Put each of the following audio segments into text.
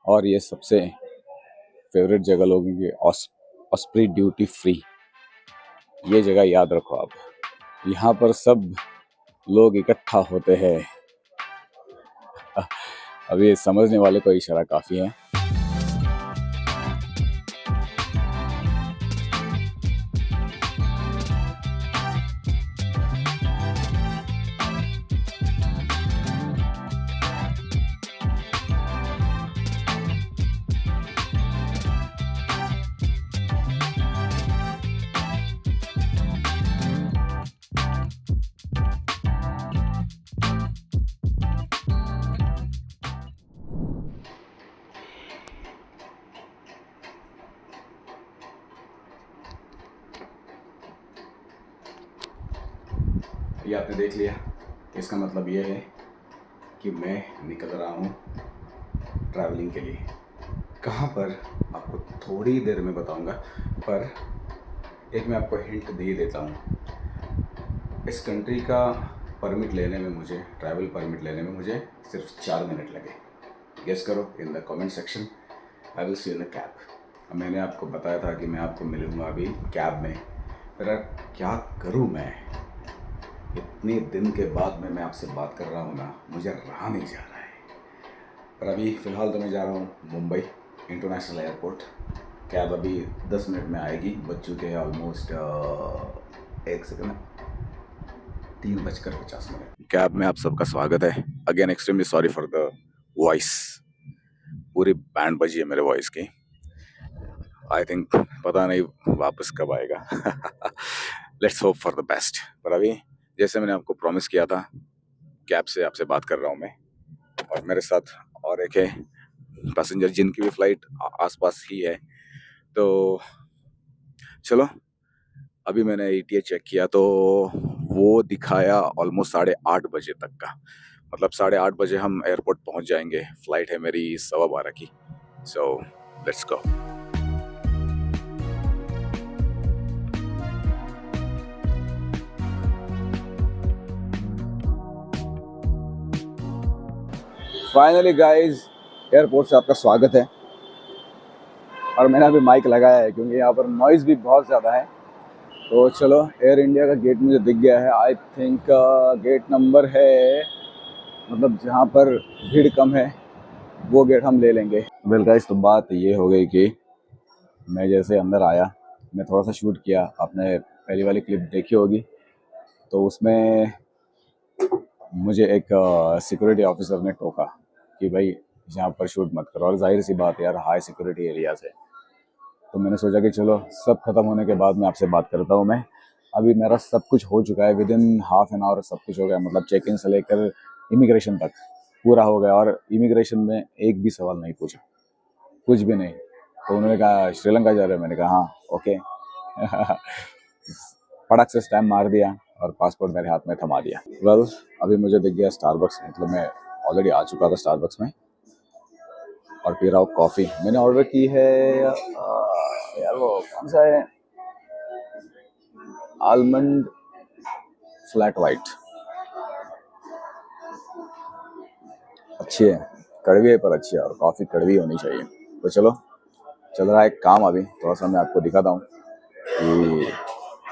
और ये सबसे फेवरेट जगह लोगों की ऑस्प्री ड्यूटी फ्री। ये जगह याद रखो आप, यहाँ पर सब लोग इकट्ठा होते हैं। अब ये समझने वाले को इशारा काफ़ी है। ये आपने देख लिया, इसका मतलब ये है कि मैं निकल रहा हूँ ट्रैवलिंग के लिए। कहाँ पर आपको थोड़ी देर में बताऊँगा, पर एक मैं आपको हिंट दे देता हूँ। इस कंट्री का परमिट लेने में मुझे, ट्रैवल परमिट लेने में मुझे सिर्फ 4 मिनट लगे। गेस करो in the comment section. I will see in the cab. मैंने आपको बताया था कि मैं आपको मिलूँगा अभी कैब में। मेरा क्या करूँ मैं, इतने दिन के बाद में मैं आपसे बात कर रहा हूँ ना, मुझे रहा नहीं जा रहा है। पर अभी फ़िलहाल तो मैं जा रहा हूँ मुंबई इंटरनेशनल एयरपोर्ट। कैब अभी 10 मिनट में आएगी। बज चुके हैं ऑलमोस्ट 1 सेकंड, 3:50। कैब में आप सबका स्वागत है। Again extremely sorry for the voice, पूरी बैंड बजी है मेरे वॉइस की। आई थिंक पता नहीं वापस कब आएगा। Let's hope for the best. पर अभी जैसे मैंने आपको प्रॉमिस किया था, कैब से आपसे बात कर रहा हूँ मैं, और मेरे साथ और एक है पैसेंजर जिनकी भी फ़्लाइट आसपास ही है। तो चलो, अभी मैंने ETA चेक किया तो वो दिखाया ऑलमोस्ट 8:30 बजे तक का। मतलब 8:30 बजे हम एयरपोर्ट पहुंच जाएंगे। फ़्लाइट है मेरी 12:15 की। So let's go. Finally guys, airport से आपका स्वागत है। और मैंने अभी माइक लगाया है क्योंकि यहाँ पर नॉइज़ भी बहुत ज़्यादा है। तो चलो, एयर इंडिया का गेट मुझे दिख गया है। आई थिंक गेट नंबर है, मतलब जहाँ पर भीड़ कम है वो गेट हम ले लेंगे। वेल गाइस, तो बात ये हो गई कि मैं जैसे अंदर आया, मैं थोड़ा सा शूट किया। आपने पहली वाली क्लिप देखी होगी, तो उसमें मुझे एक सिक्योरिटी ऑफिसर ने टोका कि भाई यहाँ पर शूट मत करो। और जाहिर सी बात है यार, हाई सिक्योरिटी एरिया से। तो मैंने सोचा कि चलो सब खत्म होने के बाद में आपसे बात करता हूँ मैं। अभी मेरा सब कुछ हो चुका है, with in half an hour सब कुछ हो गया। मतलब चेक इन से लेकर इमिग्रेशन तक पूरा हो गया। और इमिग्रेशन में एक भी सवाल नहीं पूछा, कुछ भी नहीं। तो उन्होंने कहा श्रीलंका जा रहे हो? मैंने कहा हाँ, ओके। फटाक से स्टैम्प मार दिया और पासपोर्ट मेरे हाथ में थमा दिया। वेल, अभी मुझे दिख गया स्टारबक्स। मतलब मैं ऑलरेडी आ चुका था स्टारबक्स में और पी रहा हूँ कॉफ़ी। मैंने ऑर्डर की है यार, वो कौन सा है, आलमंड फ्लैट वाइट। अच्छी है, कड़वी है पर अच्छी है, और कॉफ़ी कड़वी होनी चाहिए। तो चलो, चल रहा है काम। अभी थोड़ा सा मैं आपको दिखाता हूँ कि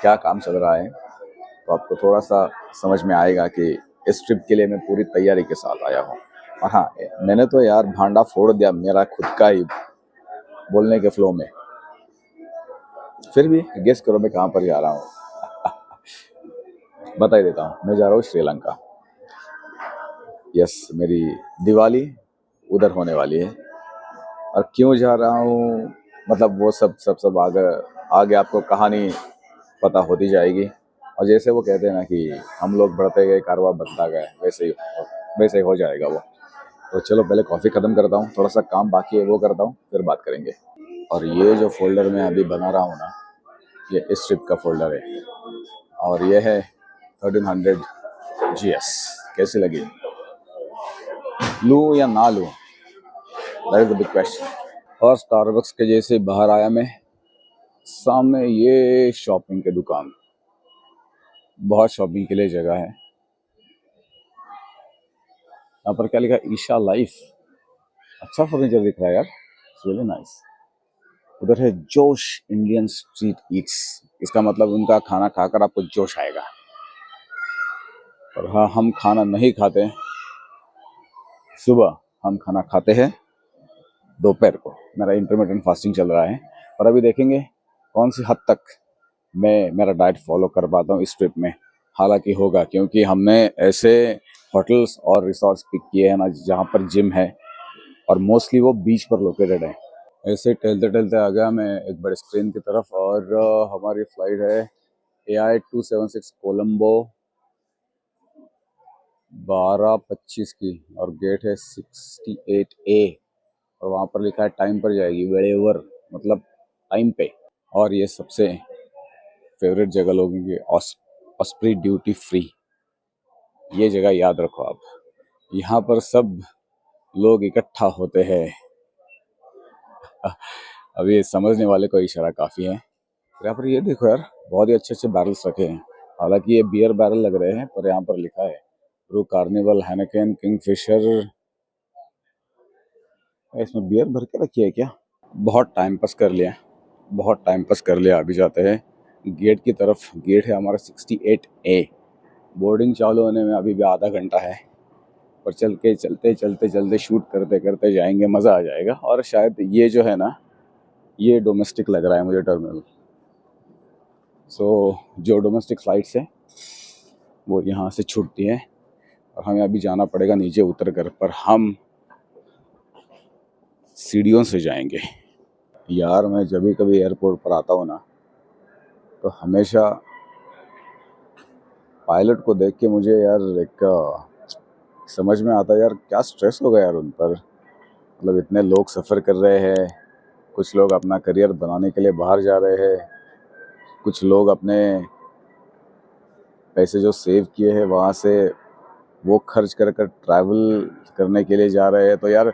क्या काम चल रहा है, तो आपको थोड़ा सा समझ में आएगा कि इस ट्रिप के लिए मैं पूरी तैयारी के साथ आया हूँ। और हाँ, मैंने तो यार भांडा फोड़ दिया मेरा खुद का ही बोलने के फ्लो में। फिर भी गेस करो मैं कहाँ पर जा रहा हूँ। बता ही देता हूँ, मैं जा रहा हूँ श्रीलंका। यस, मेरी दिवाली उधर होने वाली है। और क्यों जा रहा हूँ, मतलब वो सब आगे आपको कहानी पता होती जाएगी। और जैसे वो कहते हैं ना कि हम लोग बढ़ते गए कारवां बनता गया, वैसे ही हो जाएगा वो। तो चलो, पहले कॉफ़ी ख़त्म करता हूँ, थोड़ा सा काम बाकी है वो करता हूँ, फिर बात करेंगे। और ये जो फोल्डर मैं अभी बना रहा हूँ ना, ये इस ट्रिप का फोल्डर है। और ये है 1300 GS। कैसी लगी, लूँ या ना लूँ, that is the big question. और स्टारबक्स के जैसे बाहर आया मैं, सामने ये शॉपिंग की दुकान, बहुत शॉपिंग के लिए जगह है। यहाँ पर क्या लिखा, ईशा लाइफ। अच्छा फर्नीचर दिख रहा है यार, इट्स रियली नाइस। उधर है जोश इंडियन स्ट्रीट ईट्स, इसका मतलब उनका खाना खाकर आपको जोश आएगा। और हाँ, हम खाना नहीं खाते सुबह, हम खाना खाते हैं दोपहर को। मेरा इंटरमिटेंट फास्टिंग चल रहा है और अभी देखेंगे कौन सी हद तक मैं मेरा डाइट फॉलो कर पाता हूँ इस ट्रिप में। हालांकि होगा, क्योंकि हमने ऐसे होटल्स और रिसोर्ट्स पिक किए हैं ना जहाँ पर जिम है और मोस्टली वो बीच पर लोकेटेड है। ऐसे टहलते टहलते आ गया मैं एक बड़े स्क्रीन की तरफ और हमारी फ्लाइट है AI276 कोलंबो 12:25 की और गेट है 68A और वहाँ पर लिखा है टाइम पर जाएगी, वेरेवर मतलब टाइम पे। और ये सबसे फेवरेट जगह लोगों की ऑस्प्री ड्यूटी फ्री, ये जगह याद रखो आप, यहाँ पर सब लोग इकट्ठा होते हैं। अब ये समझने वाले को इशारा काफ़ी है। यहाँ पर ये देखो यार, बहुत ही अच्छे अच्छे बैरल्स रखे हैं। हालांकि ये बियर बैरल लग रहे हैं, पर यहाँ पर लिखा है ब्रू कार्निवल, हैनेकेन, किंगफिशर। इसमें बियर भर के रखी है क्या? बहुत टाइम पास कर लिया, बहुत टाइम पास कर लिया। अभी जाते हैं गेट की तरफ। गेट है हमारा 68A। बोर्डिंग चालू होने में अभी भी आधा घंटा है, पर चलते चलते शूट करते करते जाएंगे, मज़ा आ जाएगा। और शायद ये जो है ना, ये डोमेस्टिक लग रहा है मुझे टर्मिनल। जो डोमेस्टिक फ्लाइट्स है वो यहाँ से छूटती है और हमें अभी जाना पड़ेगा नीचे उतर कर, पर हम सीढ़ियों से जाएंगे। यार मैं जब भी कभी एयरपोर्ट पर आता हूँ ना, तो हमेशा पायलट को देख के मुझे यार एक समझ में आता है यार, क्या स्ट्रेस होगा यार उन पर। मतलब इतने लोग सफ़र कर रहे हैं, कुछ लोग अपना करियर बनाने के लिए बाहर जा रहे हैं, कुछ लोग अपने पैसे जो सेव किए हैं वहाँ से वो खर्च कर कर ट्रैवल करने के लिए जा रहे हैं। तो यार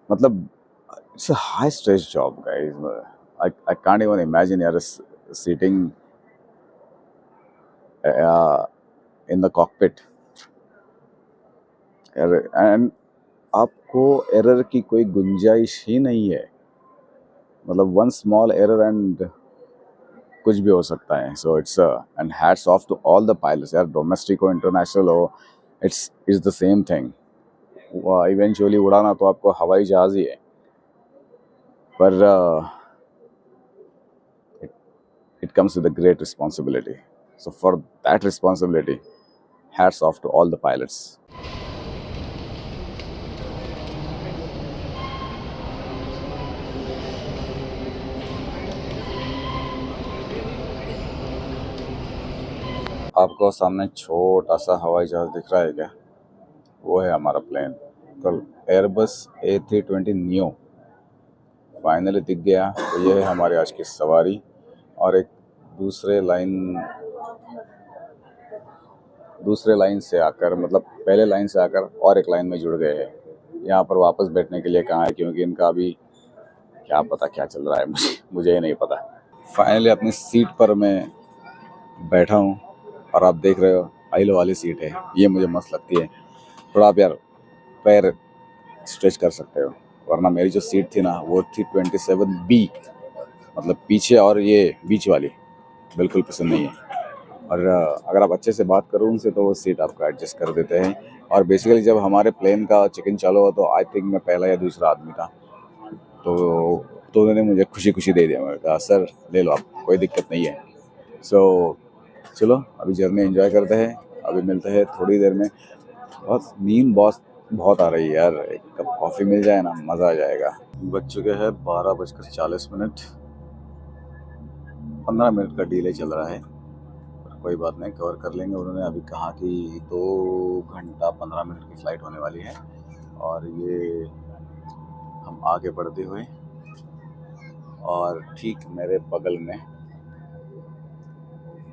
मतलब it's a high stress job guys. I can't even imagine यार sitting in the cockpit and आपको एरर की कोई गुंजाइश ही नहीं है। मतलब वन स्मॉल एरर एंड कुछ भी हो सकता है। So it's and hats off to all the pilots यार, डोमेस्टिक हो इंटरनेशनल हो, it's the same thing. Eventually उड़ाना तो आपको हवाई जहाज़ ही है, पर it comes with a great responsibility. So for that responsibility, hats off to all the pilots. आपको सामने छोटा सा हवाई जहाज दिख रहा है क्या? वो है हमारा प्लेन, तो एयरबस A320 न्यू फाइनली दिख गया। तो ये है हमारी आज की सवारी और एक दूसरे लाइन से आकर, मतलब पहले लाइन से आकर और एक लाइन में जुड़ गए हैं। यहाँ पर वापस बैठने के लिए कहाँ है, क्योंकि इनका अभी क्या पता क्या चल रहा है, मुझे ही नहीं पता। फाइनली अपनी सीट पर मैं बैठा हूँ और आप देख रहे हो आइलो वाली सीट है, ये मुझे मस्त लगती है। थोड़ा आप यार पैर स्ट्रेच कर सकते हो, वरना मेरी जो सीट थी ना वो थी 27B, मतलब पीछे, और ये बीच वाली बिल्कुल पसंद नहीं है। और अगर आप अच्छे से बात करो उनसे तो वो सीट आपको एडजस्ट कर देते हैं। और बेसिकली जब हमारे प्लेन का चेक इन चालू हुआ तो आई थिंक मैं पहला या दूसरा आदमी था, तो उन्होंने मुझे खुशी खुशी दे दिया। मैंने कहा सर ले लो आप, कोई दिक्कत नहीं है। सो चलो अभी जर्नी एंजॉय करते हैं, अभी मिलते हैं थोड़ी देर में। नींद बहुत आ रही है यार, एक कप कॉफ़ी मिल जाए ना मज़ा आ जाएगा। बज चुके हैं 12:40, 15 मिनट का डिले चल रहा है, कोई बात नहीं, कवर कर लेंगे। उन्होंने अभी कहा कि 2 घंटा 15 मिनट की फ़्लाइट होने वाली है और ये हम आगे बढ़ते हुए, और ठीक मेरे बगल में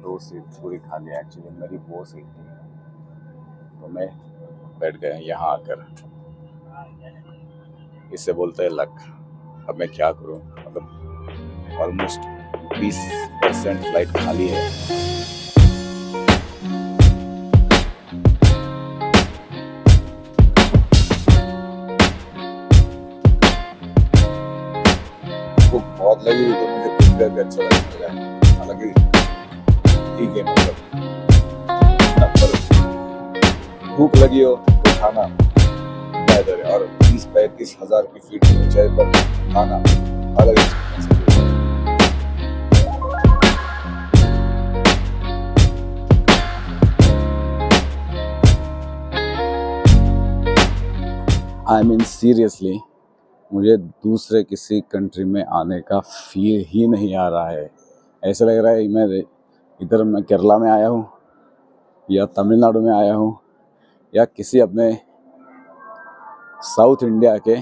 2 सीट पूरी खाली है। एक्चुअली मेरी वो सीट थी, तो मैं बैठ गया यहाँ आकर। इससे बोलते हैं लक। अब मैं क्या करूँ, मतलब ऑलमोस्ट 20% फ्लाइट खाली है। भूख बहुत लगी हुई तो मुझे कुछ देर भी अच्छा लगने लगा। हालांकि ठीक है, मतलब पर भूख लगी हो तो खाना बेहतर है, और 30-35 हज़ार की फीट की ऊंचाई पर खाना अलग एक्सपीरियंस है। आई मीन सीरियसली, मुझे दूसरे किसी कंट्री में आने का फील ही नहीं आ रहा है। ऐसा लग रहा है मैं केरला में आया हूँ या तमिलनाडु में आया हूँ या किसी अपने साउथ इंडिया के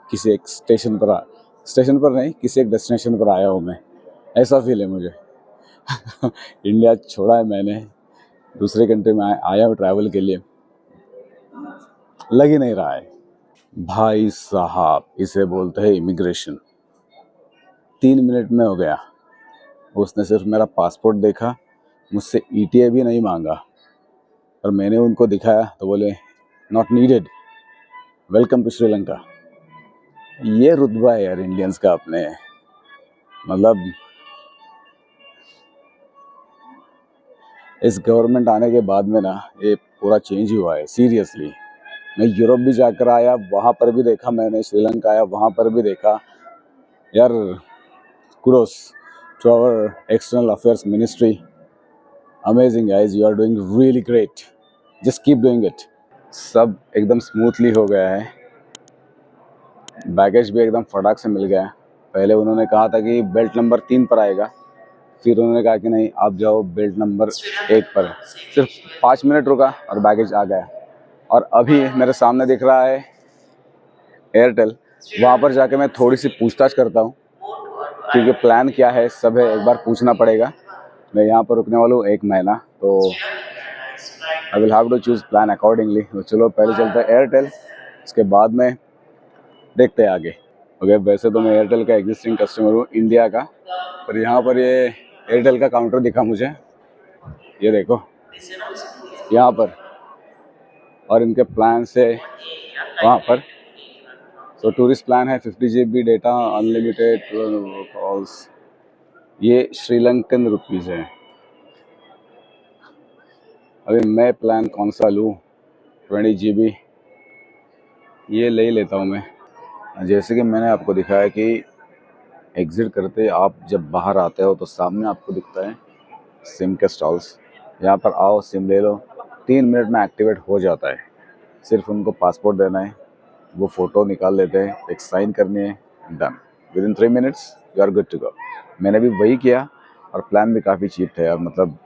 किसी एक स्टेशन पर नहीं, किसी एक डेस्टिनेशन पर आया हूँ मैं। ऐसा फील है मुझे। इंडिया छोड़ा है मैंने, दूसरे कंट्री में आया हूँ ट्रैवल के लिए, लग ही नहीं रहा है। भाई साहब, इसे बोलते हैं इमिग्रेशन। 3 मिनट में हो गया। उसने सिर्फ मेरा पासपोर्ट देखा, मुझसे ETA भी नहीं मांगा, और मैंने उनको दिखाया तो बोले not needed, welcome to Sri Lanka. ये रुतबा है यार इंडियंस का अपने, मतलब इस गवर्नमेंट आने के बाद में ना ये पूरा चेंज हुआ है सीरियसली। मैं यूरोप भी जाकर आया, वहाँ पर भी देखा मैंने, श्रीलंका आया वहाँ पर भी देखा यार। Kudos to our external affairs ministry, amazing guys, you are doing really great, just keep doing it. सब एकदम स्मूथली हो गया है, बैगेज भी एकदम फटाक से मिल गया। पहले उन्होंने कहा था कि बेल्ट नंबर 3 पर आएगा, फिर उन्होंने कहा कि नहीं आप जाओ बेल्ट नंबर 1 पर। सिर्फ 5 मिनट रुका और बैगेज आ गया। और अभी मेरे सामने दिख रहा है एयरटेल, वहाँ पर जाके मैं थोड़ी सी पूछताछ करता हूँ, क्योंकि प्लान क्या है सब है, एक बार पूछना पड़ेगा। मैं यहाँ पर रुकने वाला हूँ 1 महीना, तो I will have to choose plan accordingly. तो चलो पहले चलते हैं एयरटेल, इसके बाद में देखते हैं आगे। ओके, वैसे तो मैं एयरटेल का एग्जिस्टिंग कस्टमर हूँ इंडिया का, पर यहाँ पर ये एयरटेल का काउंटर दिखा मुझे, ये देखो यहाँ पर, और इनके प्लान से वहाँ पर। तो टूरिस्ट प्लान है 50 GB डेटा अनलिमिटेड कॉल्स, ये श्रीलंकन रुपीज़ है। अभी मैं प्लान कौन सा लूँ, 20 GB ये ले लेता हूँ मैं। जैसे कि मैंने आपको दिखाया कि एग्ज़िट करते आप जब बाहर आते हो तो सामने आपको दिखता है सिम के स्टॉल्स। यहाँ पर आओ, सिम ले लो, 3 मिनट में एक्टिवेट हो जाता है। सिर्फ उनको पासपोर्ट देना है, वो फ़ोटो निकाल लेते हैं, एक साइन करनी है, done, with in 3 minutes you are good to go. मैंने भी वही किया, और प्लान भी काफ़ी चीप थे यार, मतलब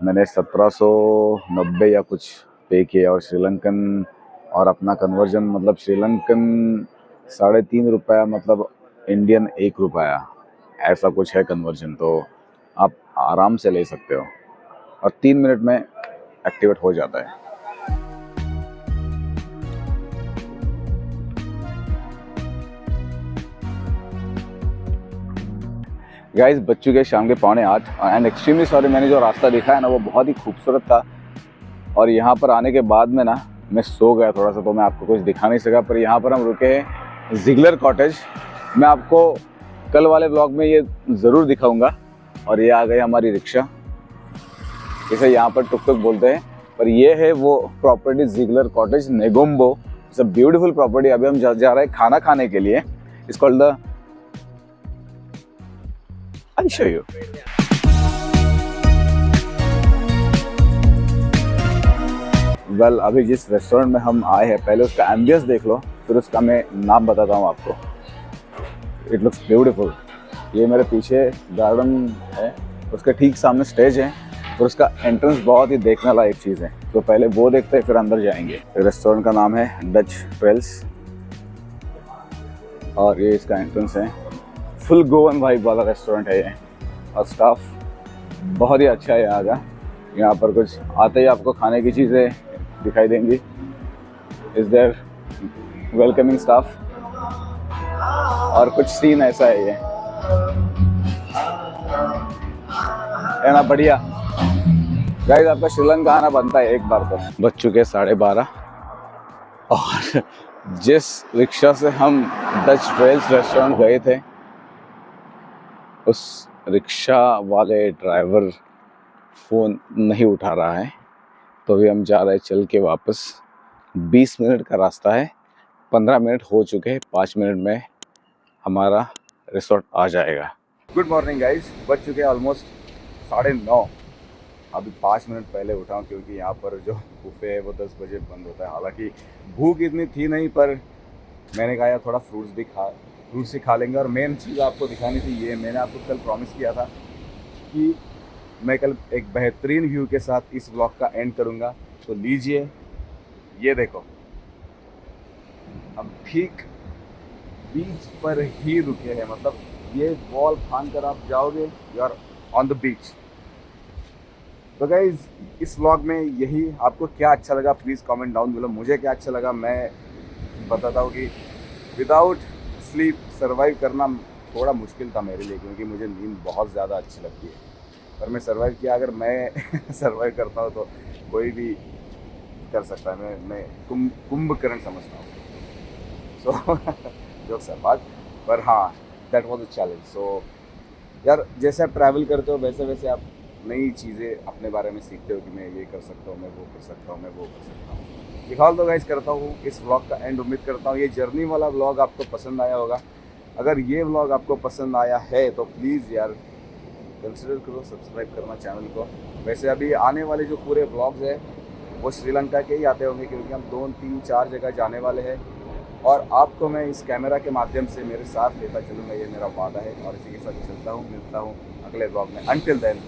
मैंने 1790 या कुछ पे किया, और श्रीलंकन और अपना कन्वर्जन, मतलब श्रीलंकन 3.5 रुपया, मतलब इंडियन 1 रुपया, ऐसा कुछ है कन्वर्जन। तो आप आराम से ले सकते हो, और 3 मिनट में एक्टिवेट हो जाता है। गाइस, बज चुके शाम के 7:45, एंड एक्सट्रीमली सॉरी, मैंने जो रास्ता देखा है ना वो बहुत ही खूबसूरत था, और यहाँ पर आने के बाद में ना मैं सो गया थोड़ा सा, तो मैं आपको कुछ दिखा नहीं सका। पर यहाँ पर हम रुके हैं जिगलर कॉटेज, मैं आपको कल वाले ब्लॉग में ये ज़रूर दिखाऊंगा। और ये आ गई हमारी रिक्शा, इसे यहाँ पर टुक टुक बोलते हैं, पर ये है वो property Jiggler cottage Negombo. It's a beautiful property. अभी हम जा रहे हैं खाना खाने के लिए। It's called the, I'll show you. Well, अभी जिस रेस्टोरेंट में हम आए हैं, पहले उसका एम्बियंस देख लो, फिर उसका मैं नाम बताता हूँ आपको। It looks beautiful. ये मेरे पीछे गार्डन है, उसके ठीक सामने स्टेज है, और उसका एंट्रेंस बहुत ही देखने लायक चीज़ है। तो पहले वो देखते हैं, फिर अंदर जाएंगे। रेस्टोरेंट का नाम है डच ट्रेल्स, और ये इसका एंट्रेंस है। फुल गोवन वाइब वाला रेस्टोरेंट है ये, और स्टाफ बहुत ही अच्छा है यहाँ का। यहाँ पर कुछ आते ही आपको खाने की चीज़ें दिखाई देंगी। इज देयर वेलकमिंग स्टाफ, और कुछ सीन ऐसा है ये, है ना, बढ़िया। गाइस, आपका श्रीलंका आना बनता है एक बार तो। बज चुके 12:30, और जिस रिक्शा से हम डच ट्रेल्स रेस्टोरेंट गए थे उस रिक्शा वाले ड्राइवर फ़ोन नहीं उठा रहा है, तो अभी हम जा रहे हैं चल के वापस। 20 मिनट का रास्ता है, 15 मिनट हो चुके हैं, 5 मिनट में हमारा रिसोर्ट आ जाएगा। गुड मॉर्निंग गाइस, बज चुके हैं ऑलमोस्ट 9:30। अभी 5 मिनट पहले उठा हूँ क्योंकि यहाँ पर जो बुफे है वो 10 बजे बंद होता है। हालांकि भूख इतनी थी नहीं, पर मैंने कहा यार थोड़ा फ्रूट्स ही खा लेंगे। और मेन चीज़ आपको दिखानी थी, ये मैंने आपको कल प्रॉमिस किया था कि मैं कल एक बेहतरीन व्यू के साथ इस व्लॉग का एंड करूँगा। तो लीजिए, ये देखो, हम ठीक बीच पर ही रुके हैं। मतलब ये वॉल फांद कर आप जाओगे, you are on the beach. तो गाइज, इस व्लॉग में यही। आपको क्या अच्छा लगा प्लीज़ कमेंट डाउन बिलो। मुझे क्या अच्छा लगा मैं बताता हूँ कि विदाउट स्लीप सर्वाइव करना थोड़ा मुश्किल था मेरे लिए, क्योंकि मुझे नींद बहुत ज़्यादा अच्छी लगती है। पर मैं सर्वाइव किया। अगर मैं सर्वाइव करता हूँ तो कोई भी कर सकता है। मैं कुंभकर्ण समझता हूँ। सो जोक्स अपार्ट, पर हाँ, दैट वाज अ चैलेंज। सो यार, जैसे आप ट्रैवल करते हो वैसे वैसे आप नई चीज़ें अपने बारे में सीखते हो कि मैं ये कर सकता हूँ, मैं वो कर सकता हूँ, मैं वो कर सकता हूँ। फिलहाल तो गाइस करता हूँ इस व्लॉग का एंड। उम्मीद करता हूँ ये जर्नी वाला व्लॉग आपको पसंद आया होगा। अगर ये व्लॉग आपको पसंद आया है तो प्लीज़ यार कंसिडर करो सब्सक्राइब करना चैनल को। वैसे अभी आने वाले जो पूरे व्लॉग्स हैं वो श्रीलंका के ही आते होंगे, क्योंकि हम 2, 3, 4 जगह जाने वाले हैं। और आपको मैं इस कैमरा के माध्यम से मेरे साथ लेता चलूँगा, ये मेरा वादा है। और इसी के साथ चलता हूँ, मिलता हूँ अगले व्लॉग में। Until then,